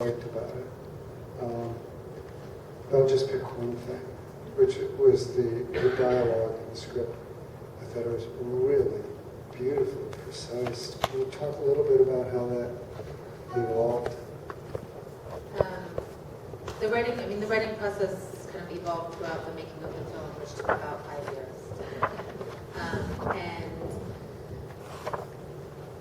liked about it. I'll just pick one thing, which was the dialogue in the script. I thought it was really beautiful, precise. Can you talk a little bit about how that evolved? The writing process kind of evolved throughout the making of the film, which took about 5 years. And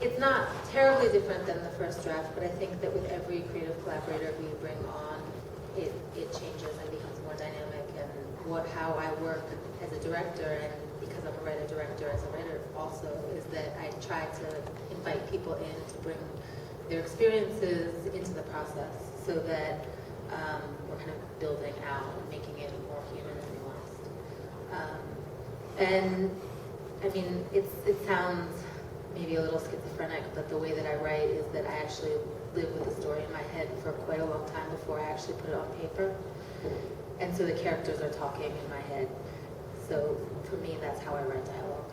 it's not terribly different than the first draft, but I think that with every creative collaborator we bring on, it changes and becomes more dynamic. And how I work as a director, and because I'm a writer-director as a writer also, is that I try to invite people in to bring their experiences into the process so that we're kind of building out and making it more human and nuanced. And I mean, it sounds maybe a little schizophrenic, but the way that I write is that I actually live with the story in my head for quite a long time before I actually put it on paper. And so the characters are talking in my head. So for me, that's how I write dialogue.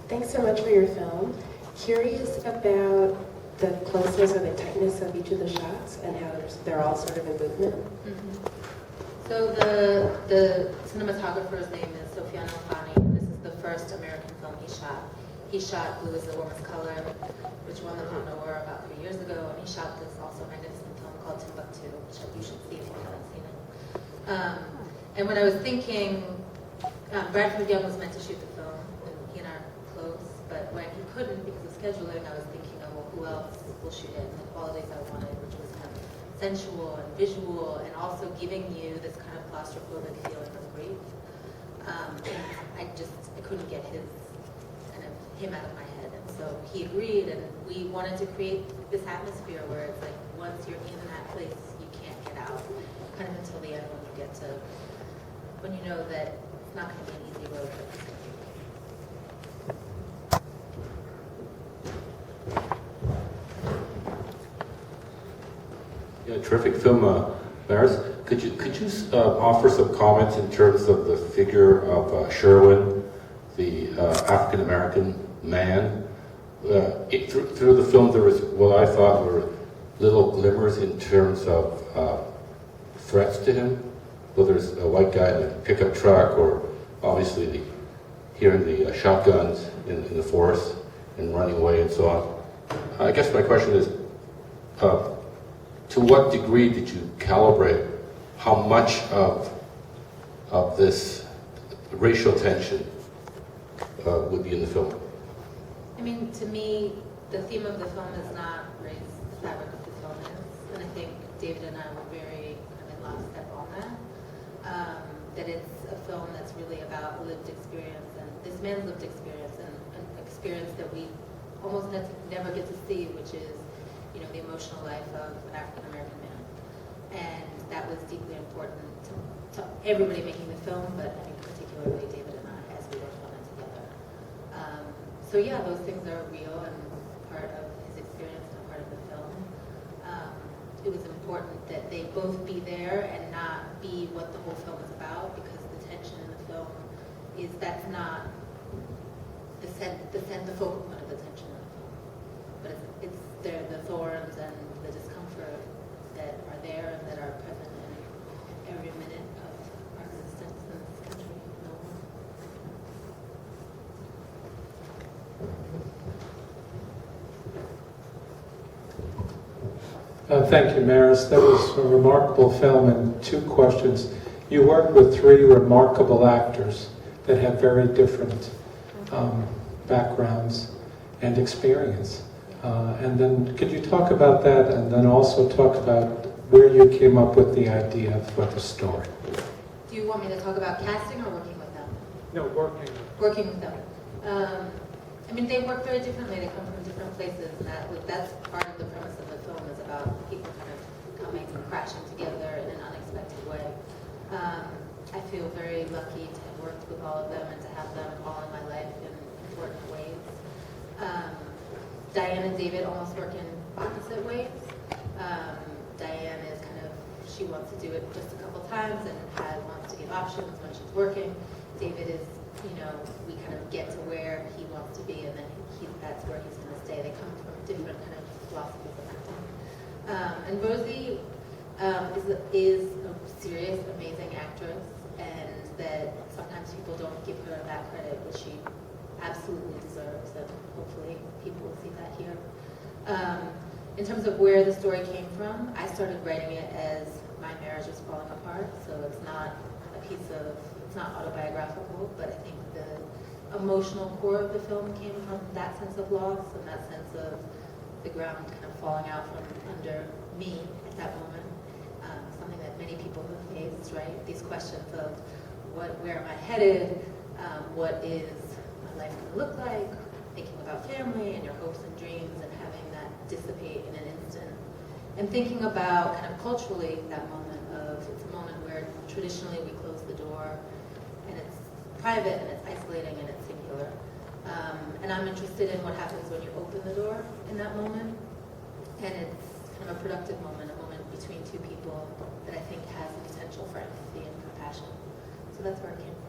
Thanks so much for your film. Curious about the closeness or the tightness of each of the shots and how they're all sort of in movement. Mm-hmm. So the cinematographer's name is Sofiane Alfani. This is the first American film he shot. He shot Blue is the Warmest Color, which won the Palme d'Or about 3 years ago, and he shot this also magnificent film called Timbuktu, which you should see if you haven't seen it. And when I was thinking, Bradford Young was meant to shoot the film, and he and I are close, but when he couldn't because of scheduling, I was thinking, oh, well, who else will shoot it? And the qualities I wanted, which was kind of sensual and visual, and also giving you this kind of claustrophobic feeling of grief. I couldn't get him out of my head, and so he agreed, and we wanted to create this atmosphere where it's like once you're in that place, you can't get out, kind of until the end when you know that it's not going to be an easy road. Yeah, terrific film, Maris. Could you offer some comments in terms of the figure of Sherwin, the African American man? Through the film, there was what I thought were little glimmers in terms of threats to him, whether it's a white guy in a pickup truck or obviously hearing the shotguns in the forest and running away and so on. I guess my question is, to what degree did you calibrate how much of this racial tension would be in the film? I mean, to me, the theme of the film is not race, the fabric of the film is, and I think David and I were very kind of in lockstep on that. That it's a film that's really about lived experience, and this man's lived experience, and an experience that we almost never get to see, which is, you know, the emotional life of an African American man. And that was deeply important to everybody making the film, but I think particularly David and I as we worked on it together. So yeah, those things are real and part of his experience and part of the film. It was important that they both be there and not be what the whole film is about, because the tension in the film is that's not the focal point of the tension in the film, but it's the thorns and the discomfort that are there and that are present in every minute of our existence in this country. Thank you, Maris. That was a remarkable film, and 2 questions. You worked with 3 remarkable actors that have very different backgrounds and experience. And then could you talk about that, and then also talk about where you came up with the idea for the story? Do you want me to talk about casting or working with them? No, working. Working with them. I mean, they work very differently. They come from different places, and that's part of the premise of the film, is about people kind of coming and crashing together in an unexpected way. I feel very lucky to have worked with all of them and to have them all in my life in important ways. Diane and David almost work in opposite ways. Diane is kind of, she wants to do it just a couple times and wants to give options when she's working. David is, you know, we kind of get to where he wants to be, and then that's where he's going to stay. They come from different kind of philosophies And Rosie is a serious, amazing actress, and that sometimes people don't give her that credit, which she absolutely deserves, and hopefully people will see that here. In terms of where the story came from, I started writing it as my marriage was falling apart, so it's not it's not autobiographical, but I think the emotional core of the film came from that sense of loss and that sense of the ground kind of falling out from under me at that moment. Something that many people have faced, right? These questions of where am I headed? What is my life going to look like? Thinking about family and your hopes and dreams and having that dissipate in an instant. And thinking about kind of culturally that moment of, it's a moment where traditionally we close the door and it's private and it's isolating and it's singular. And I'm interested in what happens when you open the door in that moment. And it's kind of a productive moment, a moment between two people that I think has the potential for empathy and compassion. So that's where it came from.